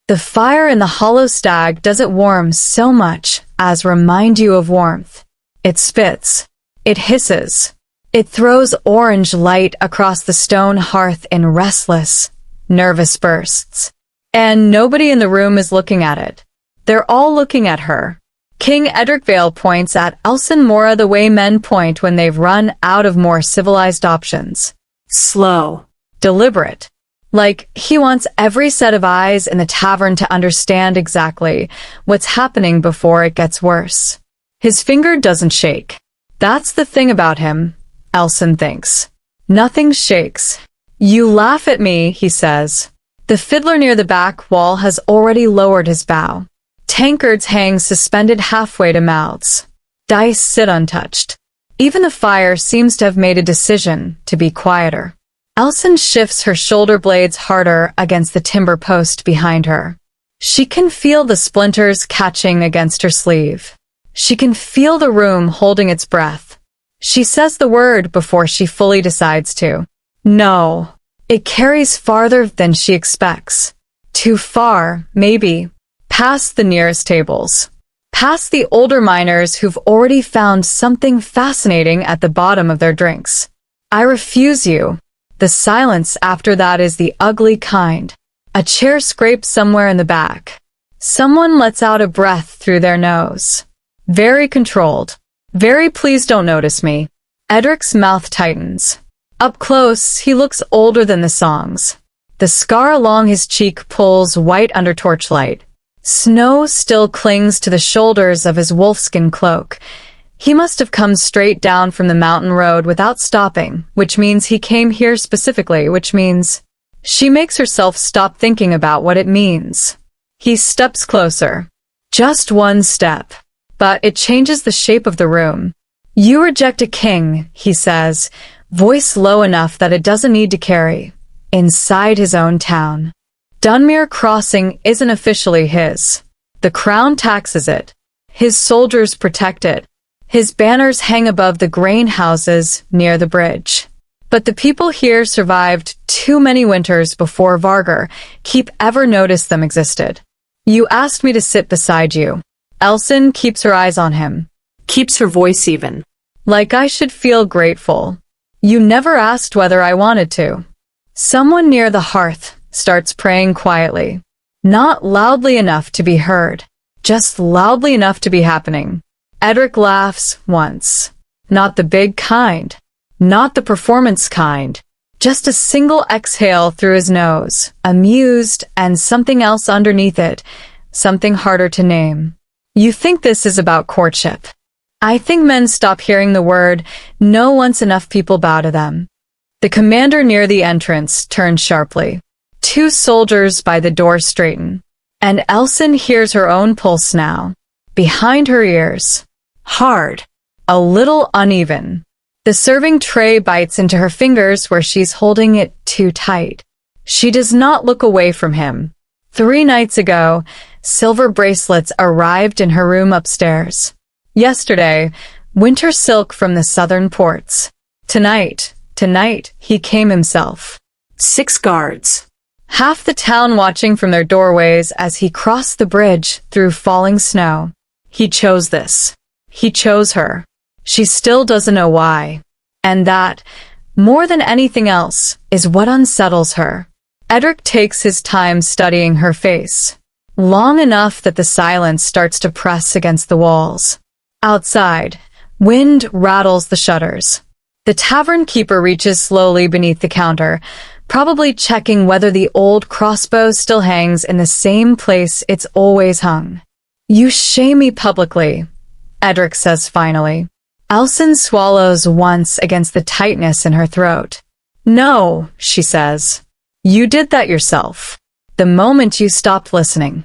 The fire in the hollow stag doesn't warm so much as remind you of warmth. It spits. It hisses. It throws orange light across the stone hearth in restless, nervous bursts. And nobody in the room is looking at it. They're all looking at her. King Edric Vale points at Elsin Mora the way men point when they've run out of more civilized options. Slow. Deliberate. Like he wants every set of eyes in the tavern to understand exactly what's happening before it gets worse. His finger doesn't shake. That's the thing about him, Elsin thinks. Nothing shakes. You laugh at me, he says. The fiddler near the back wall has already lowered his bow. Tankards hang suspended halfway to mouths. Dice sit untouched. Even the fire seems to have made a decision to be quieter. Elsin shifts her shoulder blades harder against the timber post behind her. She can feel the splinters catching against her sleeve. She can feel the room holding its breath. She says the word before she fully decides to. No. It carries farther than she expects. Too far, maybe. Past the nearest tables. Past the older miners who've already found something fascinating at the bottom of their drinks. I refuse you. The silence after that is the ugly kind. A chair scrapes somewhere in the back. Someone lets out a breath through their nose. Very controlled. Very please don't notice me. Edric's mouth tightens. Up close, he looks older than the songs. The scar along his cheek pulls white under torchlight. Snow still clings to the shoulders of his wolfskin cloak. He must have come straight down from the mountain road without stopping, which means he came here specifically, which means she makes herself stop thinking about what it means. He steps closer. Just one step. But it changes the shape of the room. You reject a king, he says, voice low enough that it doesn't need to carry, inside his own town. Dunmere Crossing isn't officially his. The crown taxes it. His soldiers protect it. His banners hang above the grain houses near the bridge. But the people here survived too many winters before Vargar keep ever noticed them existed. You asked me to sit beside you. Elsin keeps her eyes on him. Keeps her voice even. Like I should feel grateful. You never asked whether I wanted to. Someone near the hearth starts praying quietly. Not loudly enough to be heard. Just loudly enough to be happening. Edric laughs once. Not the big kind. Not the performance kind. Just a single exhale through his nose, amused, and something else underneath it, something harder to name. You think this is about courtship. I think men stop hearing the word no once enough people bow to them. The commander near the entrance turns sharply. Two soldiers by the door straighten. And Elsin hears her own pulse now. Behind her ears. Hard. A little uneven. The serving tray bites into her fingers where she's holding it too tight. She does not look away from him. 3 nights ago, silver bracelets arrived in her room upstairs. Yesterday, winter silk from the southern ports. Tonight, he came himself. 6 guards. Half the town watching from their doorways as he crossed the bridge through falling snow. He chose this. He chose her. She still doesn't know why. And that, more than anything else, is what unsettles her. Edric takes his time studying her face. Long enough that the silence starts to press against the walls. Outside, wind rattles the shutters. The tavern keeper reaches slowly beneath the counter, probably checking whether the old crossbow still hangs in the same place it's always hung. You shame me publicly, Edric says finally. Elsin swallows once against the tightness in her throat. No, she says. You did that yourself. The moment you stopped listening.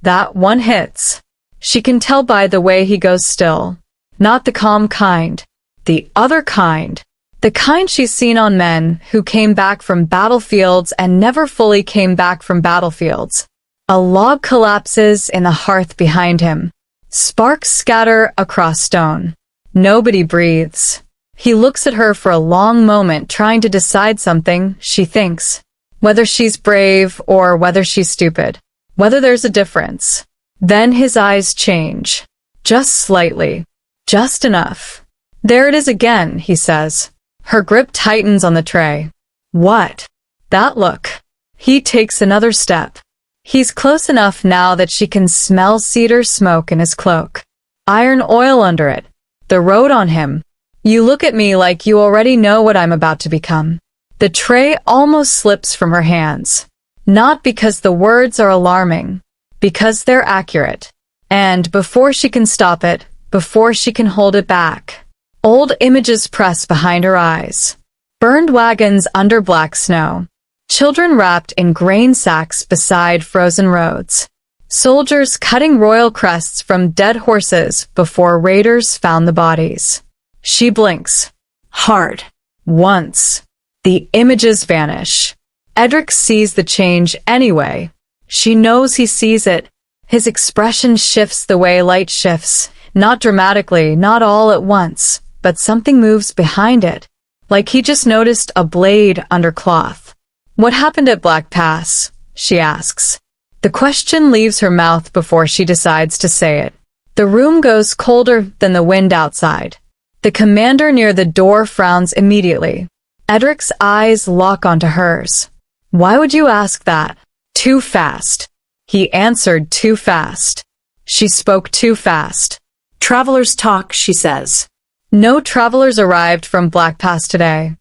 That one hits. She can tell by the way he goes still. Not the calm kind. The other kind. The kind she's seen on men who came back from battlefields and never fully came back from battlefields. A log collapses in the hearth behind him. Sparks scatter across stone. Nobody breathes. He looks at her for a long moment, trying to decide something, she thinks. Whether she's brave or whether she's stupid. whether there's a difference. Then his eyes change. Just slightly. Just enough. There it is again, he says. Her grip tightens on the tray. What? That look. He takes another step. He's close enough now that she can smell cedar smoke in his cloak. Iron oil under it. The road on him. You look at me like you already know what I'm about to become. The tray almost slips from her hands. Not because the words are alarming. Because they're accurate. And before she can stop it, before she can hold it back, old images press behind her eyes. Burned wagons under black snow. Children wrapped in grain sacks beside frozen roads. Soldiers cutting royal crests from dead horses before raiders found the bodies. She blinks. Hard. Once. The images vanish. Edric sees the change anyway. She knows he sees it. His expression shifts the way light shifts. Not dramatically, not all at once, but something moves behind it. Like he just noticed a blade under cloth. What happened at Black Pass? She asks. The question leaves her mouth before she decides to say it. The room goes colder than the wind outside. The commander near the door frowns immediately. Edric's eyes lock onto hers. Why would you ask that? Too fast. He answered too fast. She spoke too fast. Travelers talk, she says. No travelers arrived from Black Pass today.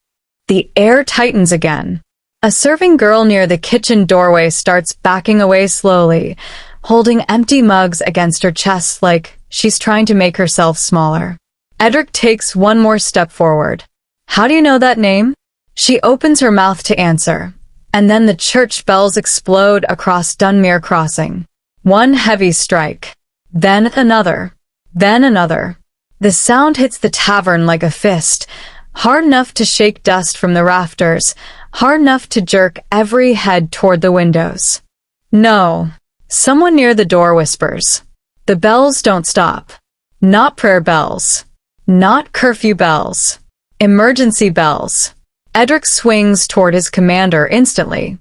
The air tightens again. A serving girl near the kitchen doorway starts backing away slowly, holding empty mugs against her chest like she's trying to make herself smaller. Edric takes one more step forward. How do you know that name? She opens her mouth to answer, and then the church bells explode across Dunmere Crossing. One heavy strike. Then another. Then another. The sound hits the tavern like a fist, hard enough to shake dust from the rafters, hard enough to jerk every head toward the windows. No. Someone near the door whispers. The bells don't stop. Not prayer bells. Not curfew bells. Emergency bells. Edric swings toward his commander instantly.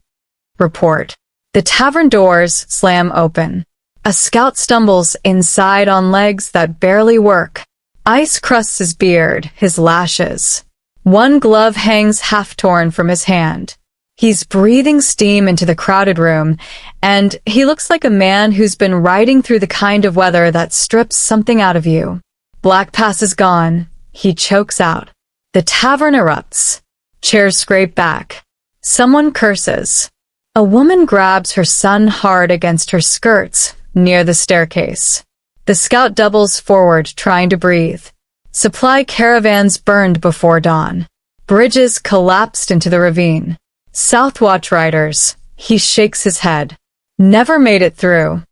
Report. The tavern doors slam open. A scout stumbles inside on legs that barely work. Ice crusts his beard, his lashes. One glove hangs half-torn from his hand. He's breathing steam into the crowded room, and he looks like a man who's been riding through the kind of weather that strips something out of you. Black Pass is gone. He chokes out. The tavern erupts. Chairs scrape back. Someone curses. A woman grabs her son hard against her skirts near the staircase. The scout doubles forward, trying to breathe. Supply caravans burned before dawn. Bridges collapsed into the ravine. Southwatch riders. He shakes his head. Never made it through.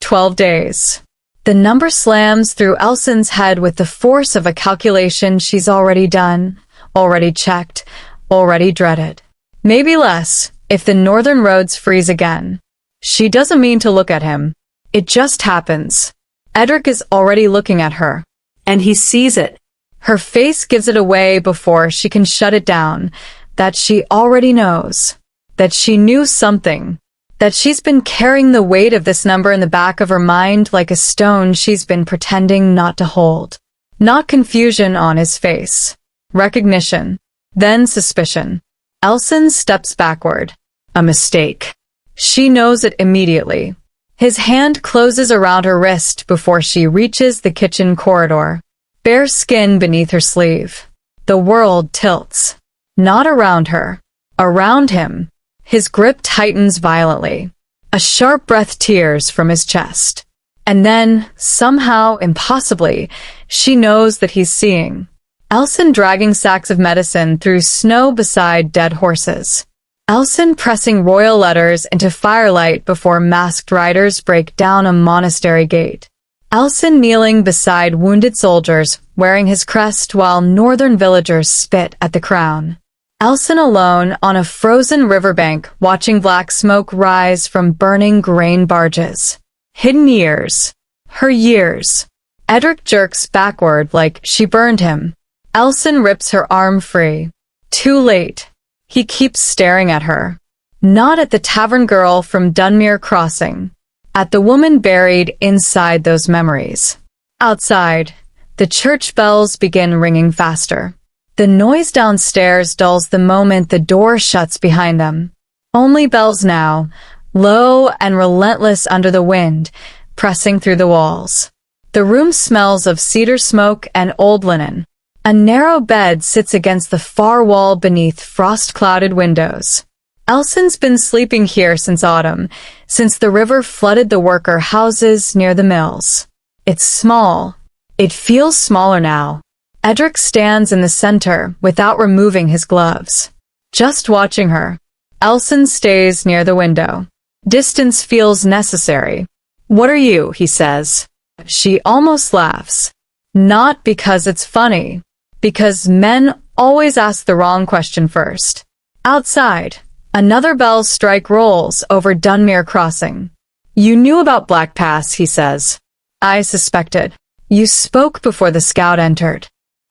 12 days. The number slams through Elsin's head with the force of a calculation she's already done, already checked, already dreaded. Maybe less, if the northern roads freeze again. She doesn't mean to look at him. It just happens. Edric is already looking at her. And he sees it. Her face gives it away before she can shut it down, that she already knows. That she knew something. That she's been carrying the weight of this number in the back of her mind like a stone she's been pretending not to hold. Not confusion on his face. Recognition. Then suspicion. Elsin steps backward. A mistake. She knows it immediately. His hand closes around her wrist before she reaches the kitchen corridor. Bare skin beneath her sleeve. The world tilts. Not around her. Around him. His grip tightens violently. A sharp breath tears from his chest. And then, somehow, impossibly, she knows that he's seeing. Elsin dragging sacks of medicine through snow beside dead horses. Elsin pressing royal letters into firelight before masked riders break down a monastery gate. Elsin kneeling beside wounded soldiers, wearing his crest while northern villagers spit at the crown. Elsin alone on a frozen riverbank watching black smoke rise from burning grain barges. Hidden years. Her years. Edric jerks backward like she burned him. Elsin rips her arm free. Too late. He keeps staring at her. Not at the tavern girl from Dunmere Crossing. at the woman buried inside those memories. Outside, the church bells begin ringing faster. The noise downstairs dulls the moment the door shuts behind them. Only bells now, low and relentless under the wind, pressing through the walls. The room smells of cedar smoke and old linen. A narrow bed sits against the far wall beneath frost-clouded windows. Elsin's been sleeping here since autumn, since the river flooded the worker houses near the mills. It's small. It feels smaller now. Edric stands in the center without removing his gloves. Just watching her. Elsin stays near the window. Distance feels necessary. "What are you?" he says. She almost laughs. Not because it's funny, because men always ask the wrong question first. Outside, another bell strike rolls over Dunmere Crossing. "You knew about Black Pass," he says. "I suspected. You spoke before the scout entered."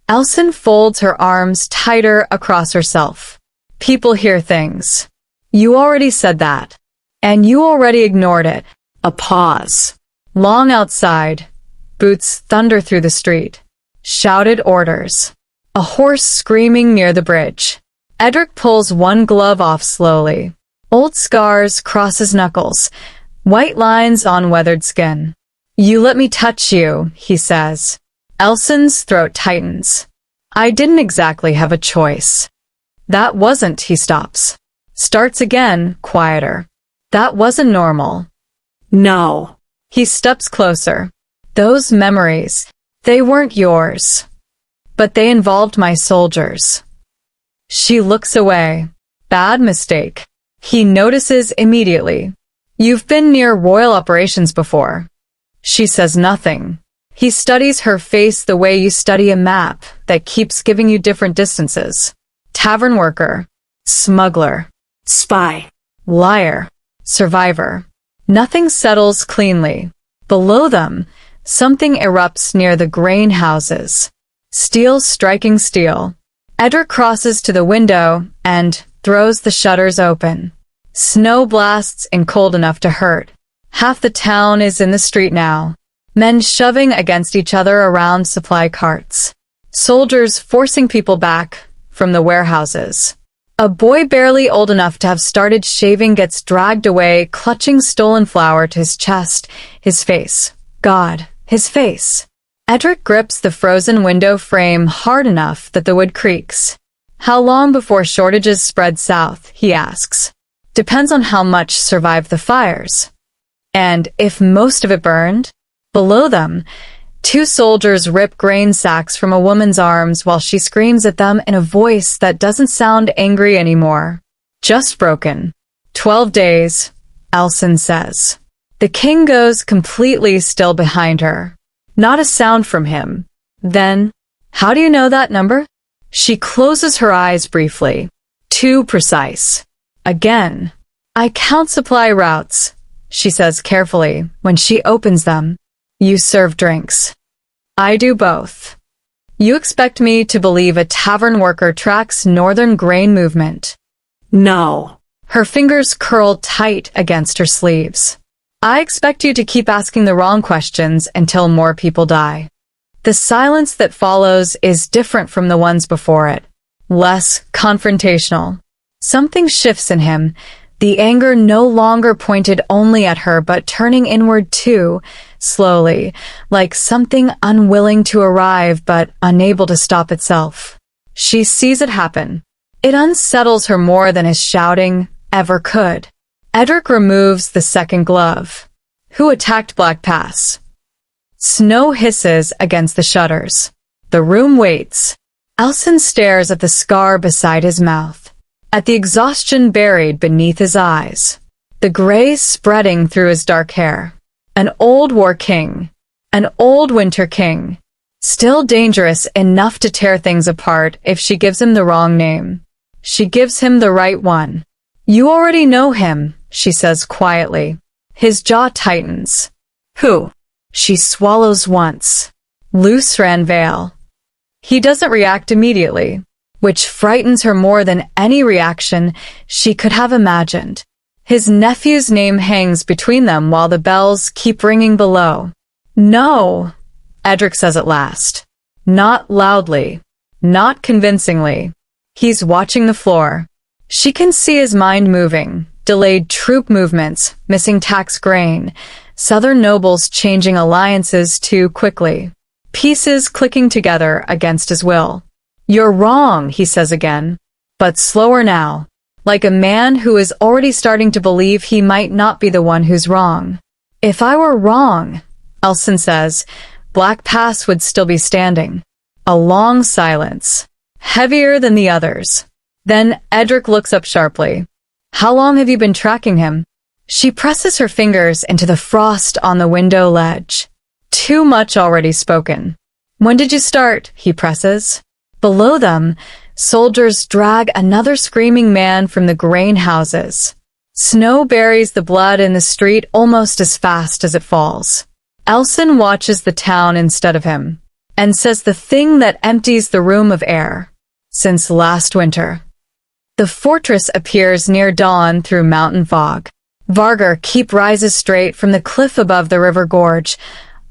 Elsin folds her arms tighter across herself. "People hear things. You already said that. And you already ignored it." A pause. Long outside, boots thunder through the street. Shouted orders. A horse screaming near the bridge. Edric pulls one glove off slowly. Old scars cross his knuckles, white lines on weathered skin. "You let me touch you," he says. Elsin's throat tightens. "I didn't exactly have a choice." "That wasn't," he stops. Starts again, quieter. "That wasn't normal." "No." He steps closer. "Those memories, they weren't yours. But they involved my soldiers." She looks away. Bad mistake. He notices immediately. "You've been near royal operations before." She says nothing. He studies her face the way you study a map that keeps giving you different distances. Tavern worker. Smuggler. Spy. Liar. Survivor. Nothing settles cleanly. Below them, something erupts near the grain houses. Steel striking steel. Edric crosses to the window and throws the shutters open. Snow blasts in cold enough to hurt. Half the town is in the street now. Men shoving against each other around supply carts. Soldiers forcing people back from the warehouses. A boy barely old enough to have started shaving gets dragged away, clutching stolen flour to his chest, his face. God, his face. Edric grips the frozen window frame hard enough that the wood creaks. "How long before shortages spread south?" he asks. "Depends on how much survived the fires." And if most of it burned? Below them, two soldiers rip grain sacks from a woman's arms while she screams at them in a voice that doesn't sound angry anymore. Just broken. 12 days, Elsin says. The king goes completely still behind her. Not a sound from him. Then, "How do you know that number?" She closes her eyes briefly. Too precise. Again. "I count supply routes," she says carefully when she opens them. "You serve drinks." "I do both." "You expect me to believe a tavern worker tracks northern grain movement?" "No." Her fingers curl tight against her sleeves. "I expect you to keep asking the wrong questions until more people die." The silence that follows is different from the ones before it. Less confrontational. Something shifts in him. The anger no longer pointed only at her but turning inward too, slowly, like something unwilling to arrive but unable to stop itself. She sees it happen. It unsettles her more than his shouting ever could. Edric removes the second glove. "Who attacked Black Pass?" Snow hisses against the shutters. The room waits. Elsin stares at the scar beside his mouth, at the exhaustion buried beneath his eyes, the gray spreading through his dark hair. An old war king, an old winter king, still dangerous enough to tear things apart if she gives him the wrong name. She gives him the right one. "You already know him," she says quietly. His jaw tightens. "Who?" She swallows once. "Elsin Vale." He doesn't react immediately, which frightens her more than any reaction she could have imagined. His nephew's name hangs between them while the bells keep ringing below. "No," Edric says at last. Not loudly. Not convincingly. He's watching the floor. She can see his mind moving, delayed troop movements, missing tax grain, southern nobles changing alliances too quickly, pieces clicking together against his will. "You're wrong," he says again, but slower now, like a man who is already starting to believe he might not be the one who's wrong. "If I were wrong," Elsin says, Black Pass would still be standing. A long silence, heavier than the others. Then Edric looks up sharply. "How long have you been tracking him?" She presses her fingers into the frost on the window ledge. Too much already spoken. "When did you start?" he presses. Below them, soldiers drag another screaming man from the grain houses. Snow buries the blood in the street almost as fast as it falls. Elsin watches the town instead of him, and says the thing that empties the room of air. Since last winter. The fortress appears near dawn through mountain fog. Vargar Keep rises straight from the cliff above the river gorge,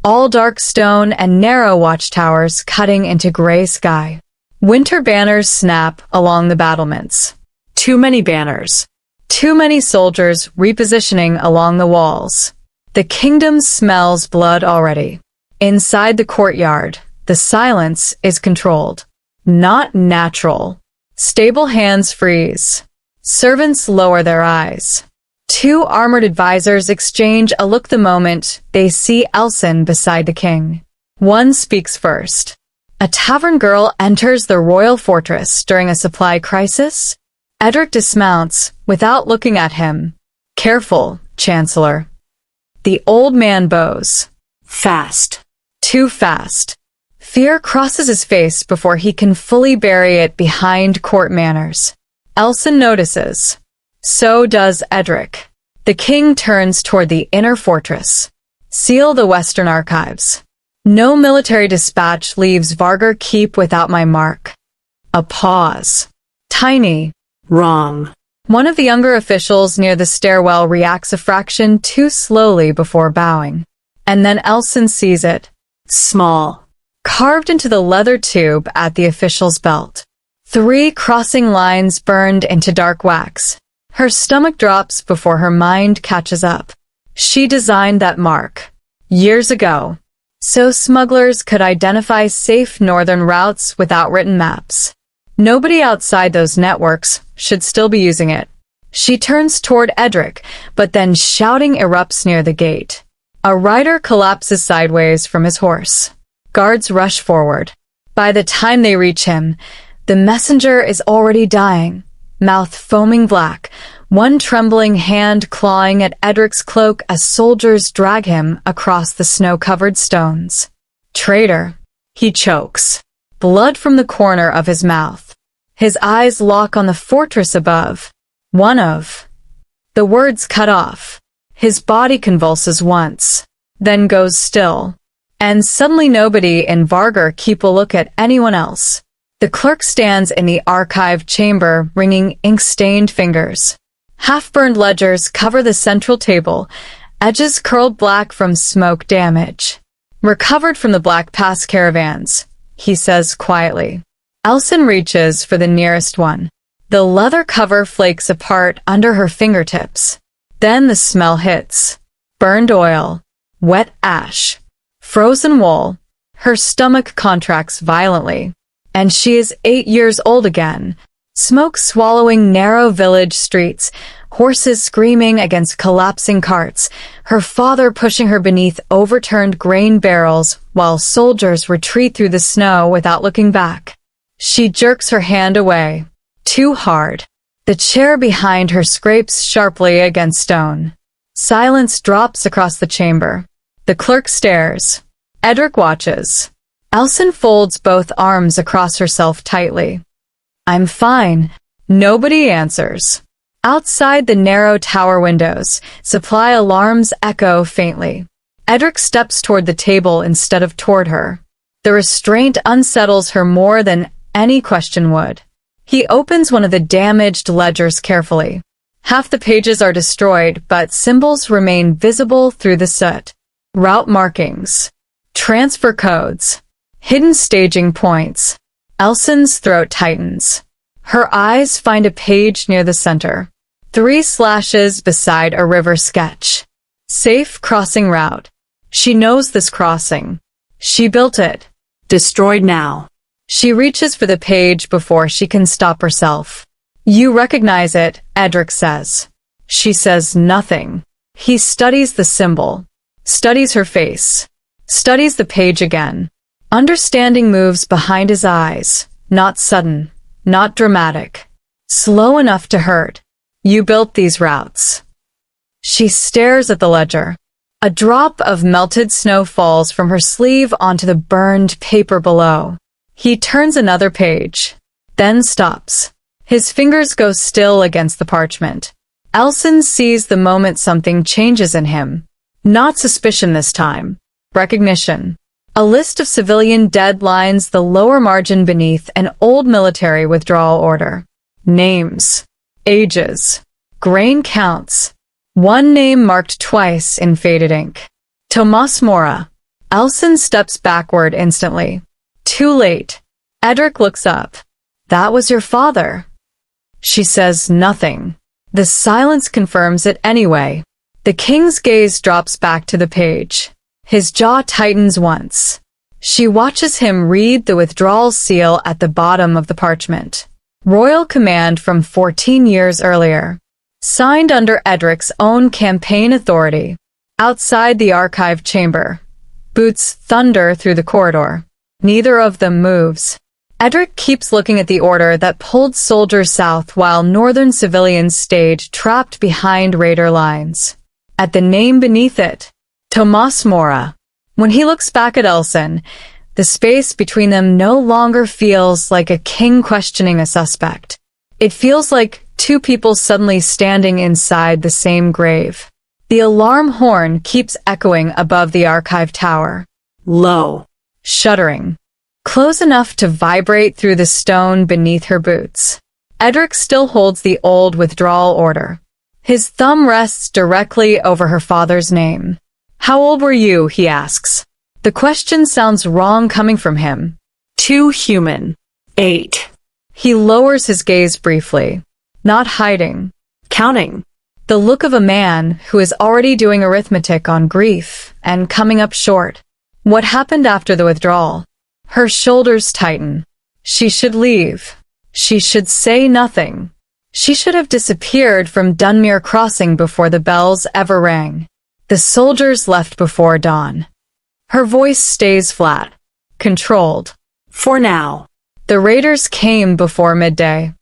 all dark stone and narrow watchtowers cutting into gray sky. Winter banners snap along the battlements. Too many banners. Too many soldiers repositioning along the walls. The kingdom smells blood already. Inside the courtyard, the silence is controlled. Not natural. Stable hands freeze. Servants lower their eyes. Two armored advisors exchange a look the moment they see Elsin beside the king. One speaks first. A tavern girl enters the royal fortress during a supply crisis. Edric dismounts without looking at him. "Careful, Chancellor." The old man bows. Fast. Too fast. Fear crosses his face before he can fully bury it behind court manners. Elsin notices. So does Edric. The king turns toward the inner fortress. Seal the western archives. No military dispatch leaves Vargar Keep without my mark. A pause. Tiny. Wrong. One of the younger officials near the stairwell reacts a fraction too slowly before bowing. And then Elsin sees it. Small. Carved into the leather tube at the official's belt. 3 crossing lines burned into dark wax. Her stomach drops before her mind catches up. She designed that mark. Years ago. So smugglers could identify safe northern routes without written maps. Nobody outside those networks should still be using it. She turns toward Edric, but then shouting erupts near the gate. A rider collapses sideways from his horse. Guards rush forward. By the time they reach him, the messenger is already dying, mouth foaming black, one trembling hand clawing at Edric's cloak as soldiers drag him across the snow-covered stones. "Traitor," he chokes, blood from the corner of his mouth. His eyes lock on the fortress above. One of. The words cut off. His body convulses once, then goes still. And suddenly nobody in Vargar Keep will look at anyone else. The clerk stands in the archive chamber, wringing ink-stained fingers. Half-burned ledgers cover the central table, edges curled black from smoke damage. "Recovered from the Black Pass caravans," he says quietly. Elsin reaches for the nearest one. The leather cover flakes apart under her fingertips. Then the smell hits. Burned oil. Wet ash. Frozen wool. Her stomach contracts violently. And she is 8 years old again. Smoke swallowing narrow village streets, horses screaming against collapsing carts, her father pushing her beneath overturned grain barrels while soldiers retreat through the snow without looking back. She jerks her hand away. Too hard. The chair behind her scrapes sharply against stone. Silence drops across the chamber. The clerk stares. Edric watches. Elsin folds both arms across herself tightly. "I'm fine." Nobody answers. Outside the narrow tower windows, supply alarms echo faintly. Edric steps toward the table instead of toward her. The restraint unsettles her more than any question would. He opens one of the damaged ledgers carefully. Half the pages are destroyed, but symbols remain visible through the soot. Route markings, transfer codes, hidden staging points. Elsin's throat tightens. Her eyes find a page near the center. 3 slashes beside a river sketch. Safe crossing route. She knows this crossing. She built it. Destroyed now. She reaches for the page before she can stop herself. You recognize it, Edric says. She says nothing. He studies the symbol, studies her face, studies the page again. Understanding moves behind his eyes, not sudden, not dramatic, slow enough to hurt. You built these routes. She stares at the ledger. A drop of melted snow falls from her sleeve onto the burned paper below. He turns another page, then stops. His fingers go still against the parchment. Elsin sees the moment something changes in him. Not suspicion this time. Recognition. A list of civilian dead lines the lower margin beneath an old military withdrawal order. Names. Ages. Grain counts. One name marked twice in faded ink. Tomas Mora. Elsin steps backward instantly. Too late. Edric looks up. That was your father. She says nothing. The silence confirms it anyway. The king's gaze drops back to the page. His jaw tightens once. She watches him read the withdrawal seal at the bottom of the parchment. Royal command from 14 years earlier. Signed under Edric's own campaign authority. Outside the archive chamber. Boots thunder through the corridor. Neither of them moves. Edric keeps looking at the order that pulled soldiers south while northern civilians stayed trapped behind raider lines. At the name beneath it, Tomas Mora. When he looks back at Elsin, the space between them no longer feels like a king questioning a suspect. It feels like two people suddenly standing inside the same grave. The alarm horn keeps echoing above the archive tower. Low. Shuddering. Close enough to vibrate through the stone beneath her boots. Edric still holds the old withdrawal order. His thumb rests directly over her father's name. How old were you? He asks. The question sounds wrong coming from him. Too human. 8. He lowers his gaze briefly. Not hiding. Counting. The look of a man who is already doing arithmetic on grief and coming up short. What happened after the withdrawal? Her shoulders tighten. She should leave. She should say nothing. She should have disappeared from Dunmere Crossing before the bells ever rang. The soldiers left before dawn. Her voice stays flat, controlled. For now. The raiders came before midday.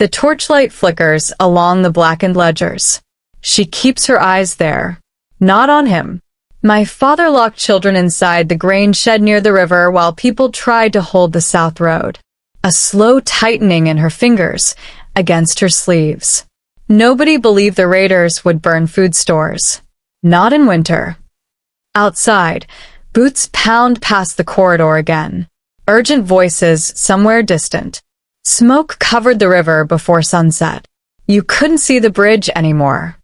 The torchlight flickers along the blackened ledgers. She keeps her eyes there, not on him. My father locked children inside the grain shed near the river while people tried to hold the south road. A slow tightening in her fingers against her sleeves. Nobody believed the raiders would burn food stores. Not in winter. Outside, boots pound past the corridor again. Urgent voices somewhere distant. Smoke covered the river before sunset. You couldn't see the bridge anymore.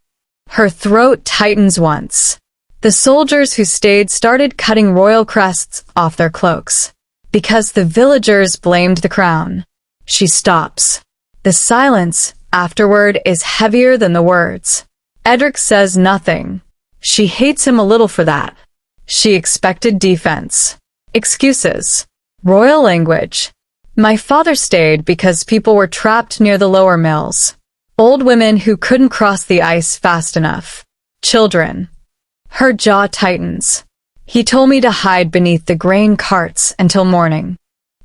Her throat tightens once. The soldiers who stayed started cutting royal crests off their cloaks. Because the villagers blamed the crown. She stops. The silence afterward is heavier than the words. Edric says nothing. She hates him a little for that. She expected defense. Excuses. Royal language. My father stayed because people were trapped near the lower mills. Old women who couldn't cross the ice fast enough. Children. Her jaw tightens. He told me to hide beneath the grain carts until morning.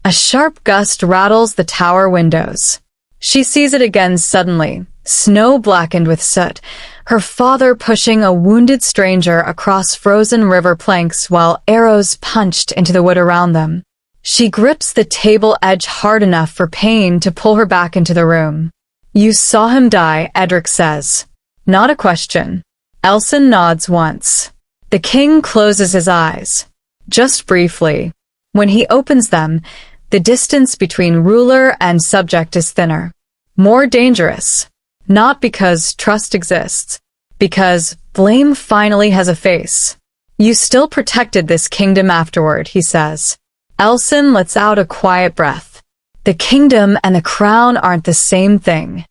A sharp gust rattles the tower windows. She sees it again suddenly, snow blackened with soot, her father pushing a wounded stranger across frozen river planks while arrows punched into the wood around them. She grips the table edge hard enough for pain to pull her back into the room. You saw him die, Edric says. Not a question. Elsin nods once. The king closes his eyes. Just briefly. When he opens them, the distance between ruler and subject is thinner. More dangerous. Not because trust exists, because blame finally has a face. You still protected this kingdom afterward, he says. Elsin lets out a quiet breath. The kingdom and the crown aren't the same thing.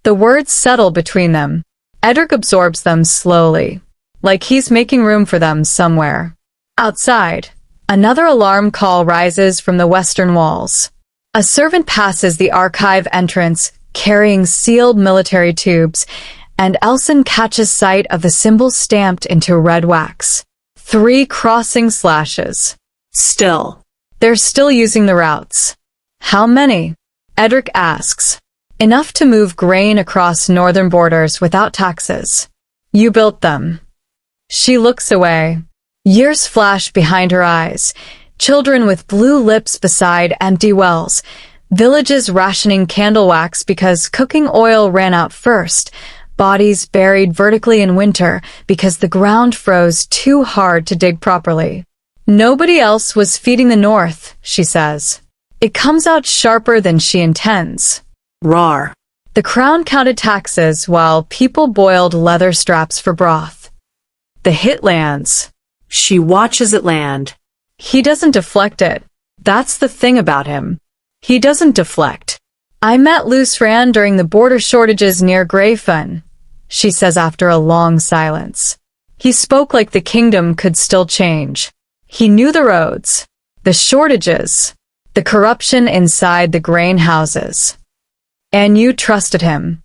The words settle between them. Edric absorbs them slowly, like he's making room for them somewhere. Outside, another alarm call rises from the western walls. A servant passes the archive entrance, carrying sealed military tubes, and Elsin catches sight of the symbol stamped into red wax. 3 crossing slashes. Still. They're still using the routes. How many? Edric asks. Enough to move grain across northern borders without taxes. You built them. She looks away. Years flash behind her eyes. Children with blue lips beside empty wells. Villages rationing candle wax because cooking oil ran out first. Bodies buried vertically in winter because the ground froze too hard to dig properly. Nobody else was feeding the north, she says. It comes out sharper than she intends. Rawr. The crown counted taxes while people boiled leather straps for broth. The hit lands. She watches it land. He doesn't deflect it. That's the thing about him. He doesn't deflect. I met Lucran during the border shortages near Greyfen, she says after a long silence. He spoke like the kingdom could still change. He knew the roads, the shortages, the corruption inside the grain houses. And you trusted him.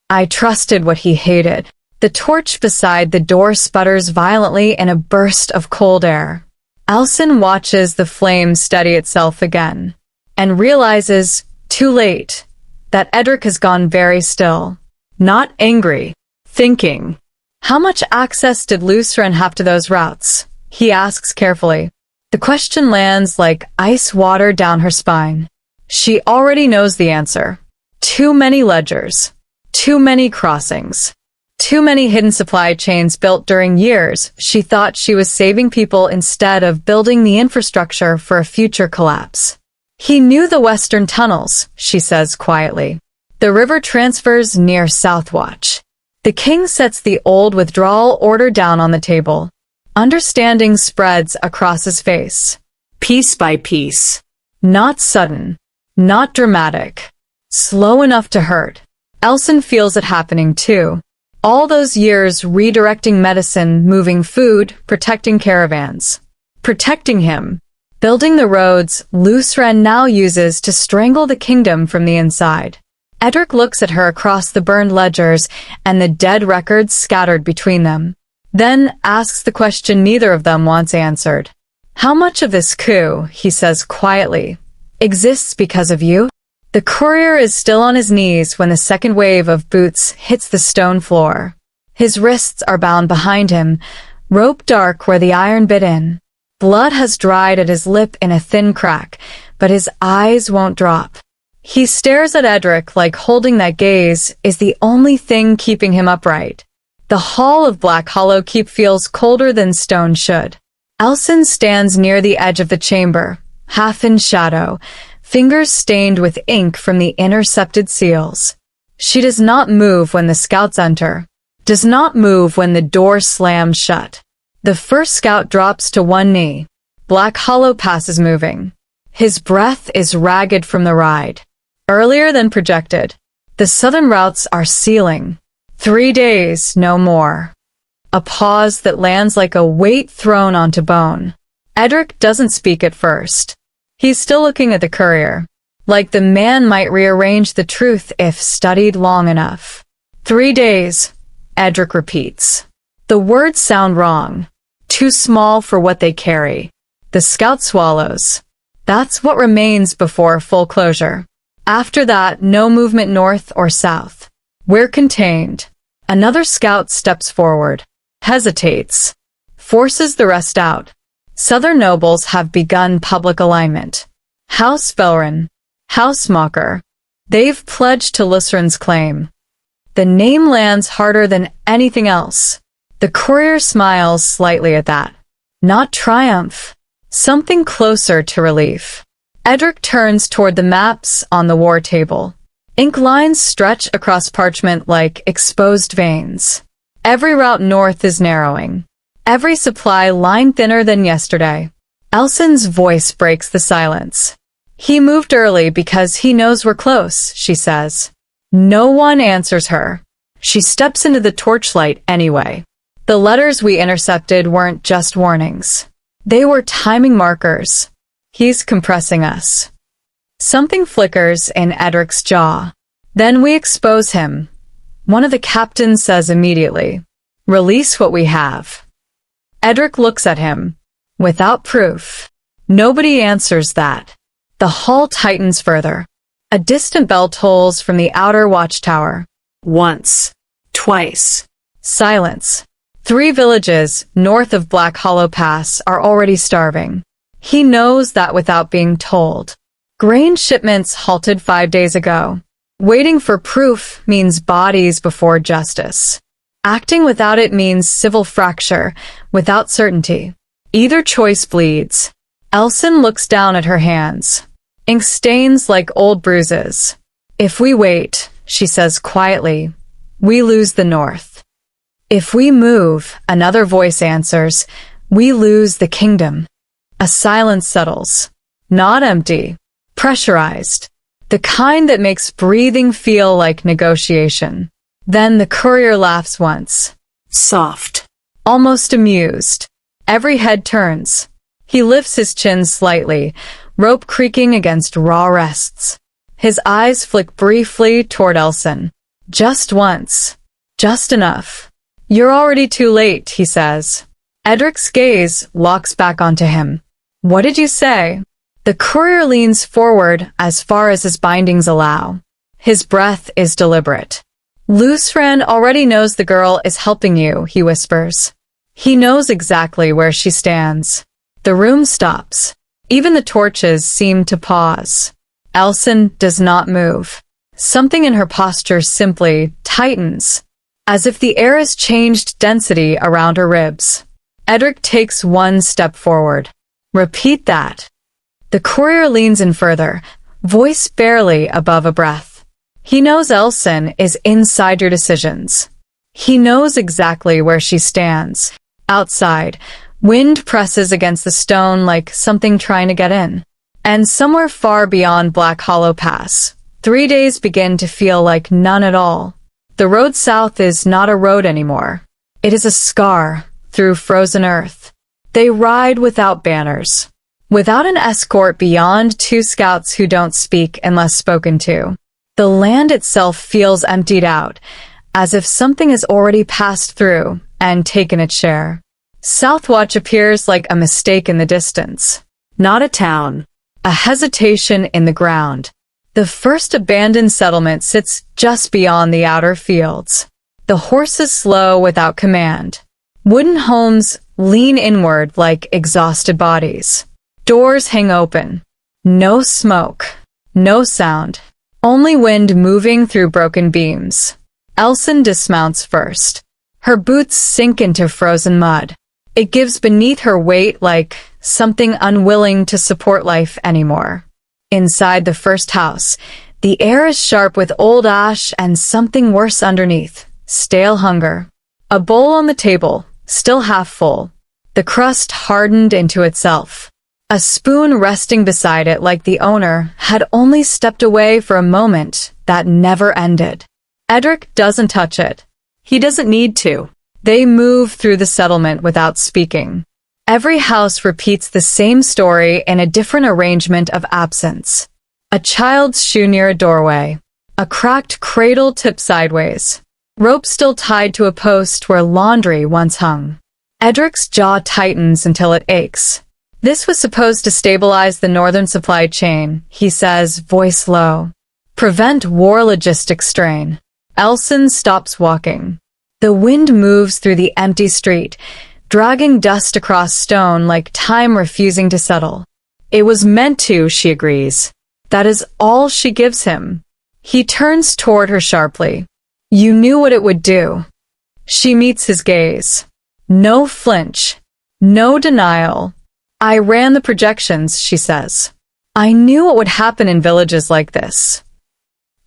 I trusted what he hated. The torch beside the door sputters violently in a burst of cold air. Elsin watches the flame steady itself again, and realizes, too late, that Edric has gone very still. Not angry, thinking. How much access did Lucran have to those routes? He asks carefully. The question lands like ice water down her spine. She already knows the answer. Too many ledgers. Too many crossings. Too many hidden supply chains built during years she thought she was saving people instead of building the infrastructure for a future collapse. He knew the western tunnels, she says quietly. The river transfers near Southwatch. The king sets the old withdrawal order down on the table. Understanding spreads across his face. Piece by piece. Not sudden. Not dramatic. Slow enough to hurt. Elsin feels it happening too. All those years redirecting medicine, moving food, protecting caravans. Protecting him. Building the roads Lucran now uses to strangle the kingdom from the inside. Edric looks at her across the burned ledgers and the dead records scattered between them. Then asks the question neither of them wants answered. How much of this coup, he says quietly, exists because of you? The courier is still on his knees when the second wave of boots hits the stone floor. His wrists are bound behind him, rope dark where the iron bit in. Blood has dried at his lip in a thin crack, but his eyes won't drop. He stares at Edric like holding that gaze is the only thing keeping him upright. The hall of Black Hollow Keep feels colder than stone should. Elsin stands near the edge of the chamber, half in shadow, fingers stained with ink from the intercepted seals. She does not move when the scouts enter, does not move when the door slams shut. The first scout drops to one knee. Black Hollow passes moving. His breath is ragged from the ride. Earlier than projected, the southern routes are sealing. 3 days, no more. A pause that lands like a weight thrown onto bone. Edric doesn't speak at first. He's still looking at the courier, like the man might rearrange the truth if studied long enough. 3 days, Edric repeats. The words sound wrong, too small for what they carry. The scout swallows. That's what remains before full closure. After that, no movement north or south. We're contained. Another scout steps forward, hesitates, forces the rest out. Southern nobles have begun public alignment. House Belrin, House Mocker. They've pledged to Lucran's claim. The name lands harder than anything else. The courier smiles slightly at that. Not triumph. Something closer to relief. Edric turns toward the maps on the war table. Ink lines stretch across parchment like exposed veins. Every route north is narrowing. Every supply line thinner than yesterday. Elsin's voice breaks the silence. He moved early because he knows we're close, she says. No one answers her. She steps into the torchlight anyway. The letters we intercepted weren't just warnings. They were timing markers. He's compressing us. Something flickers in Edric's jaw. Then we expose him. One of the captains says immediately, "Release what we have." Edric looks at him. Without proof. Nobody answers that. The hall tightens further. A distant bell tolls from the outer watchtower. Once. Twice. Silence. 3 villages north of Black Hollow Pass are already starving. He knows that without being told. Grain shipments halted 5 days ago. Waiting for proof means bodies before justice. Acting without it means civil fracture, without certainty. Either choice bleeds. Elsin looks down at her hands. Ink stains like old bruises. If we wait, she says quietly, we lose the north. If we move, another voice answers, we lose the kingdom. A silence settles. Not empty. Pressurized. The kind that makes breathing feel like negotiation. Then the courier laughs once. Soft. Almost amused. Every head turns. He lifts his chin slightly, rope creaking against raw rests. His eyes flick briefly toward Elsin. Just once. Just enough. You're already too late, he says. Edric's gaze locks back onto him. What did you say? The courier leans forward as far as his bindings allow. His breath is deliberate. Lucifran already knows the girl is helping you, he whispers. He knows exactly where she stands. The room stops. Even the torches seem to pause. Elsin does not move. Something in her posture simply tightens, as if the air has changed density around her ribs. Edric takes one step forward. Repeat that. The courier leans in further, voice barely above a breath. He knows Elsin is inside your decisions. He knows exactly where she stands. Outside, wind presses against the stone like something trying to get in. And somewhere far beyond Black Hollow Pass, 3 days begin to feel like none at all. The road south is not a road anymore. It is a scar through frozen earth. They ride without banners. Without an escort beyond 2 scouts who don't speak unless spoken to. The land itself feels emptied out, as if something has already passed through and taken its share. Southwatch appears like a mistake in the distance. Not a town. A hesitation in the ground. The first abandoned settlement sits just beyond the outer fields. The horses slow without command. Wooden homes lean inward like exhausted bodies. Doors hang open. No smoke. No sound. Only wind moving through broken beams. Elsin dismounts first. Her boots sink into frozen mud. It gives beneath her weight like something unwilling to support life anymore. Inside the first house, the air is sharp with old ash and something worse underneath. Stale hunger. A bowl on the table, still half full. The crust hardened into itself. A spoon resting beside it like the owner had only stepped away for a moment that never ended. Edric doesn't touch it. He doesn't need to. They move through the settlement without speaking. Every house repeats the same story in a different arrangement of absence. A child's shoe near a doorway. A cracked cradle tipped sideways. Rope still tied to a post where laundry once hung. Edric's jaw tightens until it aches. This was supposed to stabilize the northern supply chain, he says, voice low. Prevent war logistics strain. Elsin stops walking. The wind moves through the empty street, dragging dust across stone like time refusing to settle. It was meant to, she agrees. That is all she gives him. He turns toward her sharply. You knew what it would do. She meets his gaze. No flinch. No denial. I ran the projections, she says. I knew what would happen in villages like this.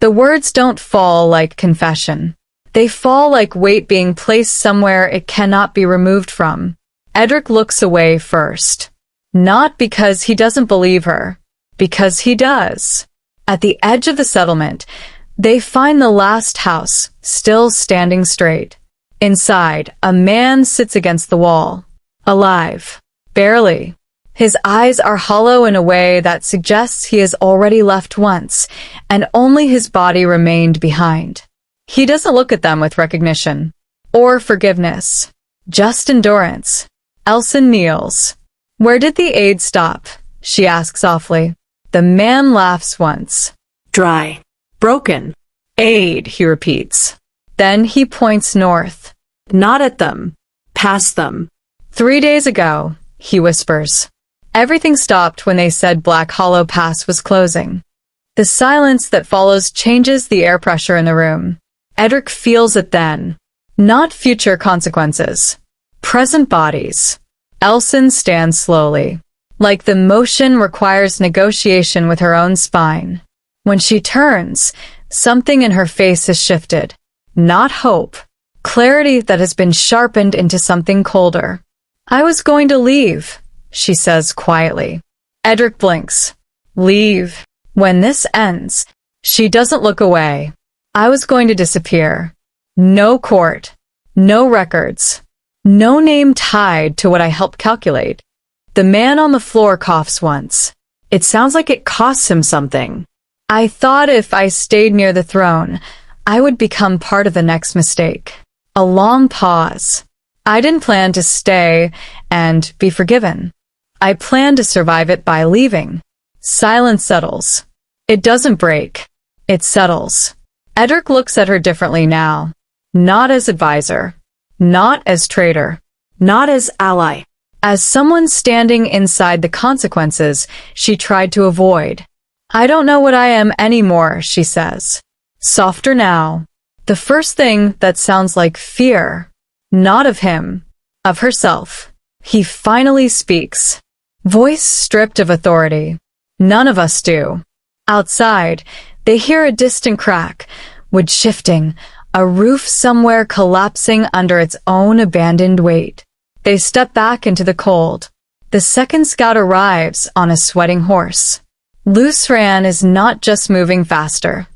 The words don't fall like confession. They fall like weight being placed somewhere it cannot be removed from. Edric looks away first. Not because he doesn't believe her, because he does. At the edge of the settlement, they find the last house, still standing straight. Inside, a man sits against the wall. Alive. Barely. His eyes are hollow in a way that suggests he has already left once, and only his body remained behind. He doesn't look at them with recognition. Or forgiveness. Just endurance. Elsin kneels. "Where did the aid stop?" she asks softly. The man laughs once. Dry. Broken. "Aid," he repeats. Then he points north. Not at them. Past them. 3 days ago, he whispers. Everything stopped when they said Black Hollow Pass was closing. The silence that follows changes the air pressure in the room. Edric feels it then. Not future consequences. Present bodies. Elsin stands slowly. Like the motion requires negotiation with her own spine. When she turns, something in her face has shifted. Not hope. Clarity that has been sharpened into something colder. "I was going to leave," she says quietly. Edric blinks. Leave. When this ends, she doesn't look away. "I was going to disappear. No court. No records. No name tied to what I helped calculate." The man on the floor coughs once. It sounds like it costs him something. "I thought if I stayed near the throne, I would become part of the next mistake." A long pause. "I didn't plan to stay and be forgiven. I planned to survive it by leaving." Silence settles. It doesn't break. It settles. Edric looks at her differently now. Not as advisor. Not as traitor. Not as ally. As someone standing inside the consequences she tried to avoid. "I don't know what I am anymore," she says. Softer now. The first thing that sounds like fear. Not of him. Of herself. He finally speaks. Voice stripped of authority. None of us do. Outside, they hear a distant crack, wood shifting, a roof somewhere collapsing under its own abandoned weight. They step back into the cold. The second scout arrives on a sweating horse. Lucran is not just moving faster.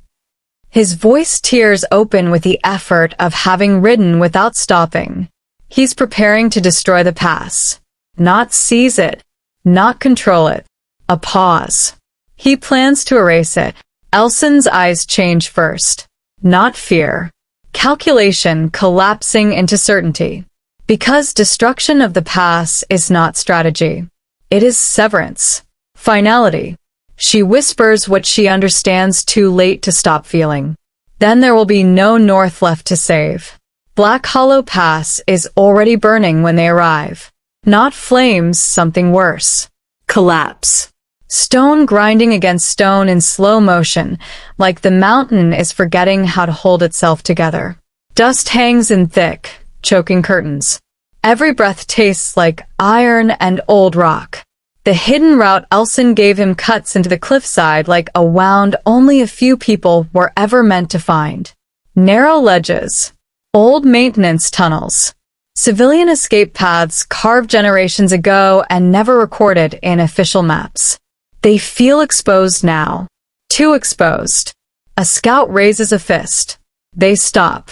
His voice tears open with the effort of having ridden without stopping. He's preparing to destroy the pass. Not seize it. Not control it. A pause. He plans to erase it. Elsin's eyes change first. Not fear. Calculation collapsing into certainty. Because destruction of the pass is not strategy. It is severance. Finality. She whispers what she understands too late to stop feeling. Then there will be no north left to save. Black Hollow Pass is already burning when they arrive. Not flames, something worse. Collapse. Stone grinding against stone in slow motion, like the mountain is forgetting how to hold itself together. Dust hangs in thick, choking curtains. Every breath tastes like iron and old rock. The hidden route Elsin gave him cuts into the cliffside like a wound only a few people were ever meant to find. Narrow ledges. Old maintenance tunnels. Civilian escape paths carved generations ago and never recorded in official maps. They feel exposed now. Too exposed. A scout raises a fist. They stop.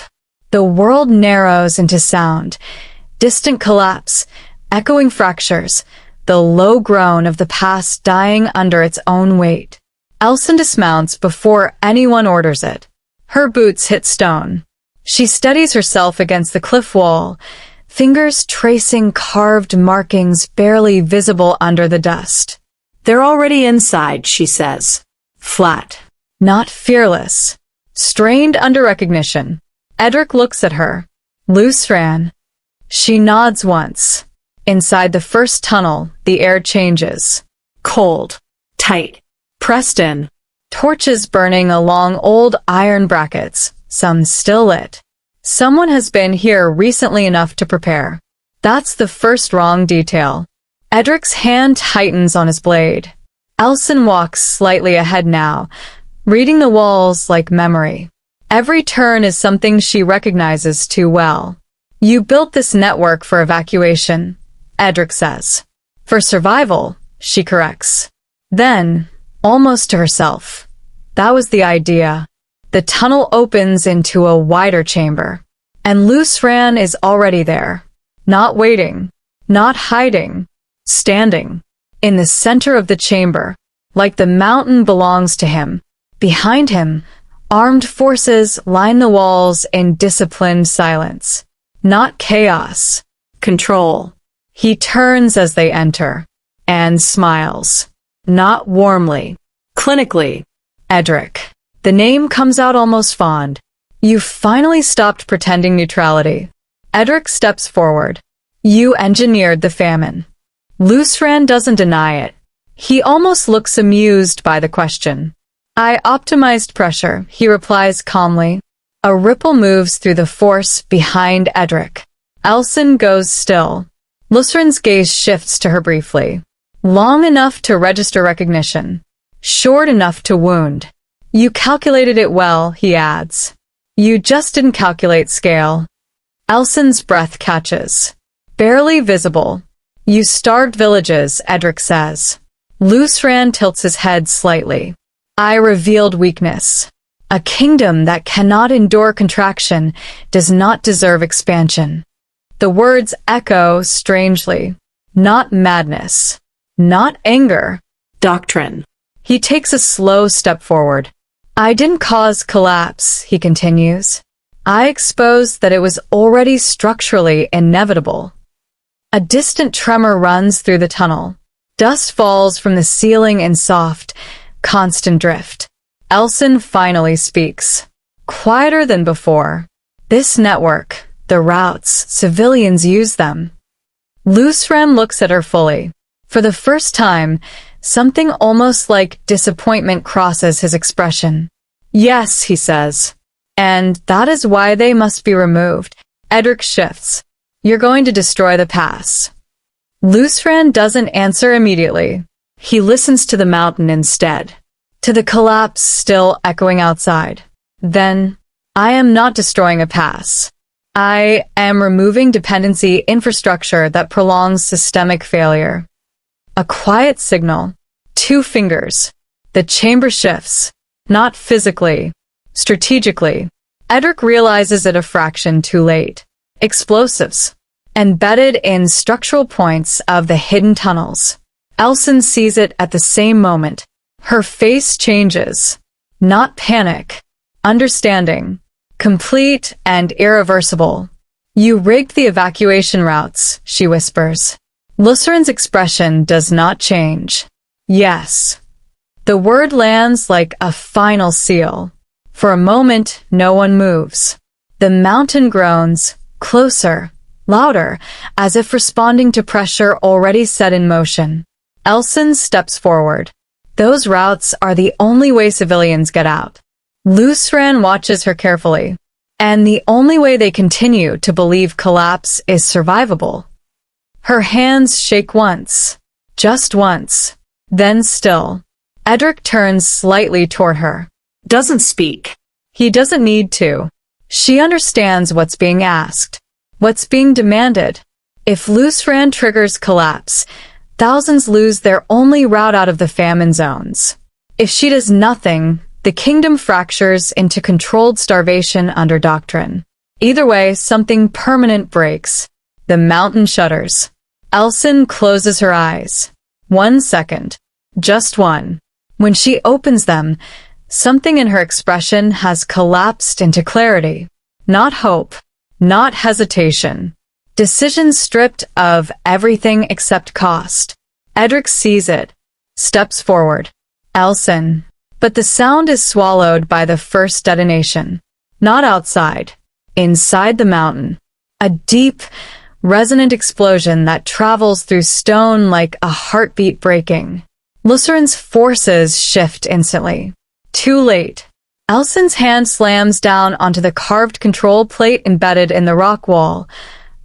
The world narrows into sound. Distant collapse. Echoing fractures. The low groan of the past dying under its own weight. Elsin dismounts before anyone orders it. Her boots hit stone. She steadies herself against the cliff wall, fingers tracing carved markings barely visible under the dust. They're already inside, she says. Flat. Not fearless. Strained under recognition. Edric looks at her. Lucran. She nods once. Inside the first tunnel, the air changes. Cold. Tight. Pressed in. Torches burning along old iron brackets, some still lit. Someone has been here recently enough to prepare. That's the first wrong detail. Edric's hand tightens on his blade. Elsin walks slightly ahead now, reading the walls like memory. Every turn is something she recognizes too well. You built this network for evacuation, Edric says. For survival, she corrects. Then, almost to herself, that was the idea. The tunnel opens into a wider chamber, and Lucran is already there. Not waiting, not hiding, standing. In the center of the chamber, like the mountain belongs to him. Behind him, armed forces line the walls in disciplined silence. Not chaos. Control. He turns as they enter, and smiles. Not warmly. Clinically. Edric. The name comes out almost fond. You finally stopped pretending neutrality. Edric steps forward. You engineered the famine. Lucran doesn't deny it. He almost looks amused by the question. I optimized pressure, he replies calmly. A ripple moves through the force behind Edric. Elsin goes still. Lucran's gaze shifts to her briefly. Long enough to register recognition. Short enough to wound. You calculated it well, he adds. You just didn't calculate scale. Elsin's breath catches. Barely visible. You starved villages, Edric says. Lucran tilts his head slightly. I revealed weakness. A kingdom that cannot endure contraction does not deserve expansion. The words echo strangely. Not madness. Not anger. Doctrine. He takes a slow step forward. I didn't cause collapse, he continues. I exposed that it was already structurally inevitable. A distant tremor runs through the tunnel. Dust falls from the ceiling in soft, constant drift. Elsin finally speaks. Quieter than before. This network, the routes, civilians use them. Lucran looks at her fully. For the first time, something almost like disappointment crosses his expression. Yes, he says. And that is why they must be removed. Edric shifts. You're going to destroy the pass. Lucran doesn't answer immediately. He listens to the mountain instead. To the collapse still echoing outside. Then, I am not destroying a pass. I am removing dependency infrastructure that prolongs systemic failure. A quiet signal. 2 fingers. The chamber shifts. Not physically. Strategically. Edric realizes it a fraction too late. Explosives. Embedded in structural points of the hidden tunnels. Elsin sees it at the same moment. Her face changes. Not panic. Understanding. Complete and irreversible. You rigged the evacuation routes, she whispers. Lucran's expression does not change. Yes. The word lands like a final seal. For a moment, no one moves. The mountain groans, closer, louder, as if responding to pressure already set in motion. Elsin steps forward. Those routes are the only way civilians get out. Lucran watches her carefully. And the only way they continue to believe collapse is survivable. Her hands shake once. Just once. Then still. Edric turns slightly toward her. Doesn't speak. He doesn't need to. She understands what's being asked. What's being demanded. If Lucran triggers collapse, thousands lose their only route out of the famine zones. If she does nothing, the kingdom fractures into controlled starvation under doctrine. Either way, something permanent breaks. The mountain shudders. Elsin closes her eyes. 1 second. Just one. When she opens them, something in her expression has collapsed into clarity. Not hope. Not hesitation. Decision stripped of everything except cost. Edric sees it. Steps forward. Elsin. But the sound is swallowed by the first detonation. Not outside. Inside the mountain. A deep, resonant explosion that travels through stone like a heartbeat breaking. Lucran's forces shift instantly. Too late. Elsin's hand slams down onto the carved control plate embedded in the rock wall.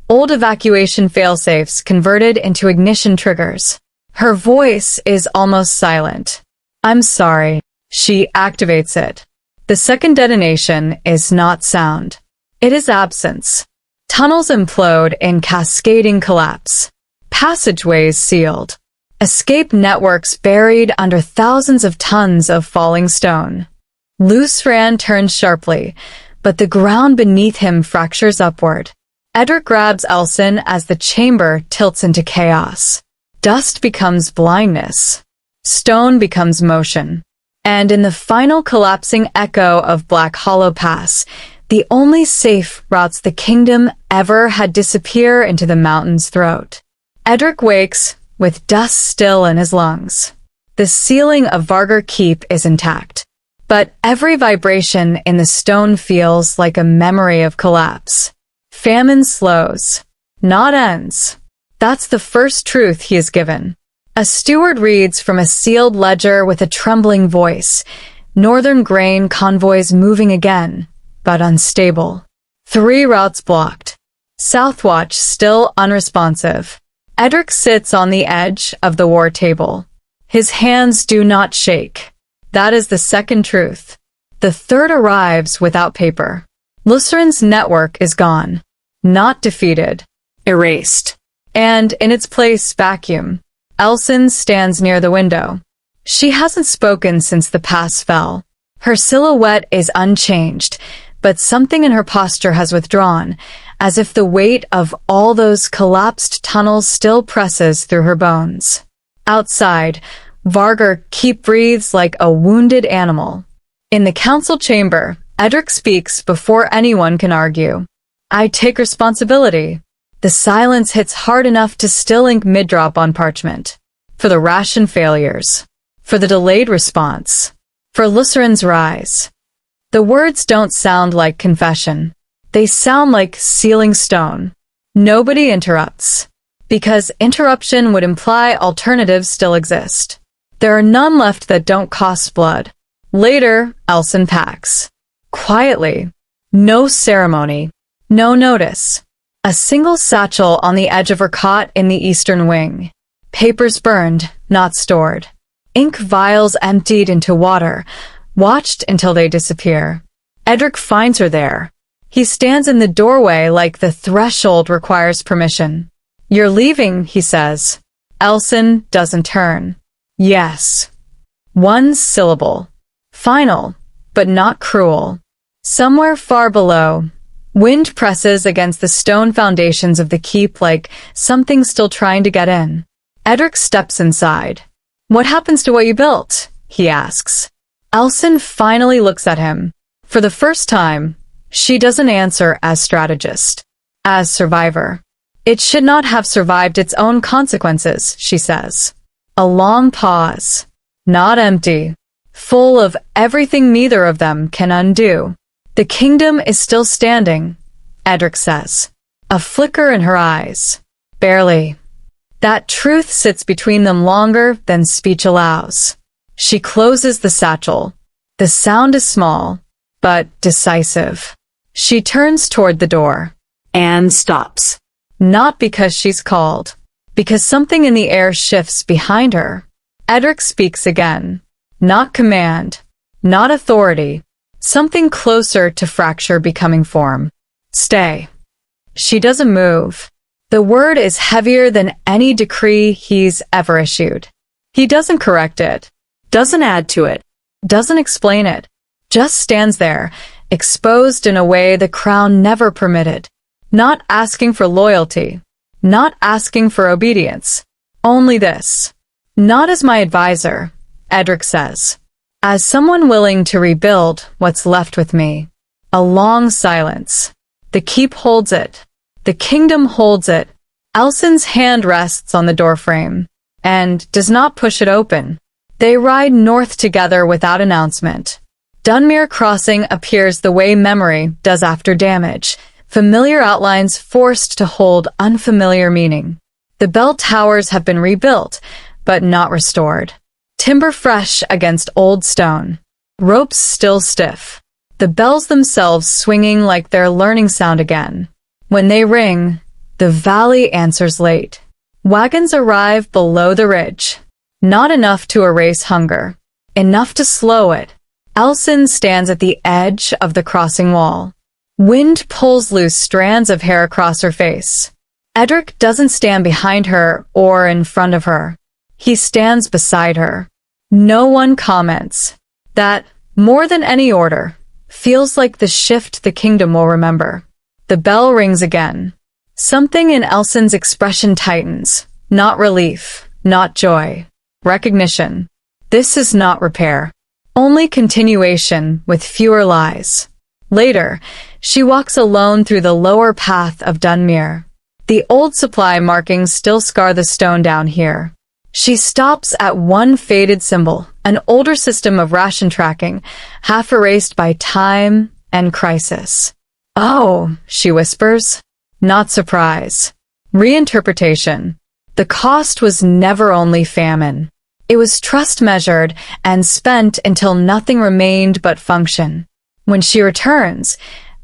Old evacuation failsafes converted into ignition triggers. Her voice is almost silent. I'm sorry. She activates it. The second detonation is not sound. It is absence. Tunnels implode in cascading collapse. Passageways sealed. Escape networks buried under thousands of tons of falling stone. Lucifran turns sharply, but the ground beneath him fractures upward. Edric grabs Elsin as the chamber tilts into chaos. Dust becomes blindness. Stone becomes motion. And in the final collapsing echo of Black Hollow Pass, the only safe routes the kingdom ever had disappear into the mountain's throat. Edric wakes, with dust still in his lungs. The ceiling of Vargar Keep is intact, but every vibration in the stone feels like a memory of collapse. Famine slows, not ends. That's the first truth he is given. A steward reads from a sealed ledger with a trembling voice. Northern grain convoys moving again, but unstable. 3 routes blocked. Southwatch still unresponsive. Edric sits on the edge of the war table. His hands do not shake. That is the second truth. The third arrives without paper. Lucifran's network is gone. Not defeated. Erased. And in its place, vacuum. Elsin stands near the window. She hasn't spoken since the pass fell. Her silhouette is unchanged, but something in her posture has withdrawn, as if the weight of all those collapsed tunnels still presses through her bones. Outside, Vargar Keep breathes like a wounded animal. In the council chamber, Edric speaks before anyone can argue. I take responsibility. The silence hits hard enough to still ink mid-drop on parchment. For the ration failures. For the delayed response. For Lucifran's rise. The words don't sound like confession. They sound like sealing stone. Nobody interrupts. Because interruption would imply alternatives still exist. There are none left that don't cost blood. Later, Elsin packs. Quietly. No ceremony. No notice. A single satchel on the edge of her cot in the eastern wing. Papers burned, not stored. Ink vials emptied into water, watched until they disappear. Edric finds her there. He stands in the doorway like the threshold requires permission. You're leaving, he says. Elsin doesn't turn. Yes. One syllable. Final, but not cruel. Somewhere far below, wind presses against the stone foundations of the keep like something still trying to get in. Edric steps inside. What happens to what you built? He asks. Elsin finally looks at him. For the first time, she doesn't answer as strategist. As survivor. It should not have survived its own consequences, she says. A long pause. Not empty. Full of everything neither of them can undo. The kingdom is still standing, Edric says. A flicker in her eyes. Barely. That truth sits between them longer than speech allows. She closes the satchel. The sound is small, but decisive. She turns toward the door. And stops. Not because she's called. Because something in the air shifts behind her. Edric speaks again. Not command. Not authority. Something closer to fracture becoming form. Stay. She doesn't move. The word is heavier than any decree he's ever issued. He doesn't correct it. Doesn't add to it. Doesn't explain it. Just stands there, exposed in a way the crown never permitted. Not asking for loyalty. Not asking for obedience. Only this. Not as my advisor, Edric says. As someone willing to rebuild what's left with me. A long silence. The keep holds it. The kingdom holds it. Elsin's hand rests on the doorframe and does not push it open. They ride north together without announcement. Dunmere Crossing appears the way memory does after damage, familiar outlines forced to hold unfamiliar meaning. The bell towers have been rebuilt, but not restored. Timber fresh against old stone. Ropes still stiff. The bells themselves swinging like they're learning sound again. When they ring, the valley answers late. Wagons arrive below the ridge. Not enough to erase hunger. enough to slow it. Elsin stands at the edge of the crossing wall. Wind pulls loose strands of hair across her face. Edric doesn't stand behind her or in front of her. He stands beside her. No one comments. That, more than any order, feels like the shift the kingdom will remember. The bell rings again. Something in Elsin's expression tightens. Not relief, not joy. Recognition. This is not repair. Only continuation with fewer lies. Later, she walks alone through the lower path of Dunmere. The old supply markings still scar the stone down here. She stops at one faded symbol, an older system of ration tracking, half erased by time and crisis. "Oh," she whispers. Not surprise. Reinterpretation. The cost was never only famine. It was trust measured and spent until nothing remained but function. When she returns,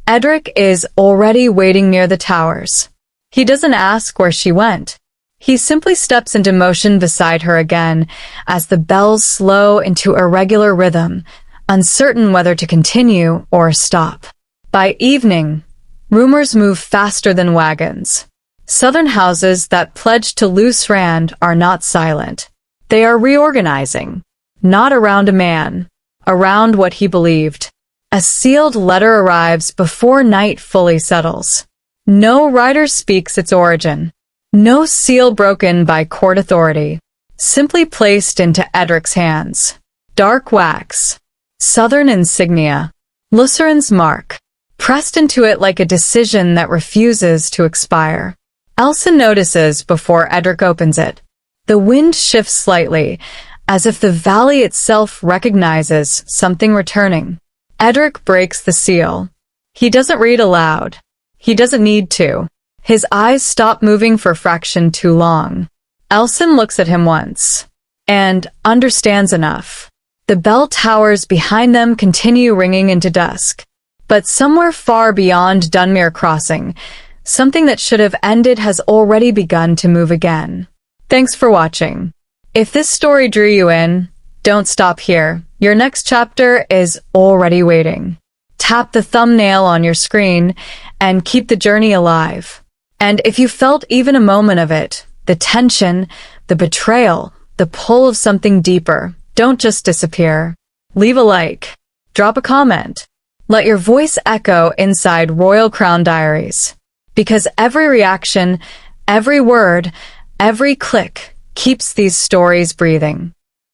Edric is already waiting near the towers. He doesn't ask where she went. He simply steps into motion beside her again as the bells slow into irregular rhythm, uncertain whether to continue or stop. By evening, rumors move faster than wagons. Southern houses that pledged to loose rand are not silent. They are reorganizing, not around a man, around what he believed. A sealed letter arrives before night fully settles. No writer speaks its origin. No seal broken by court authority. Simply placed into Edric's hands. Dark wax. Southern insignia. Luceran's mark. Pressed into it like a decision that refuses to expire. Elsin notices before Edric opens it. The wind shifts slightly, as if the valley itself recognizes something returning. Edric breaks the seal. He doesn't read aloud. He doesn't need to. His eyes stop moving for a fraction too long. Elsin looks at him once, and understands enough. The bell towers behind them continue ringing into dusk. But somewhere far beyond Dunmere Crossing, something that should have ended has already begun to move again. Thanks for watching. If this story drew you in, don't stop here. Your next chapter is already waiting. Tap the thumbnail on your screen and keep the journey alive. And if you felt even a moment of it, the tension, the betrayal, the pull of something deeper, don't just disappear. Leave a like. Drop a comment. Let your voice echo inside Royal Crown Diaries. Because every reaction, every word, every click keeps these stories breathing.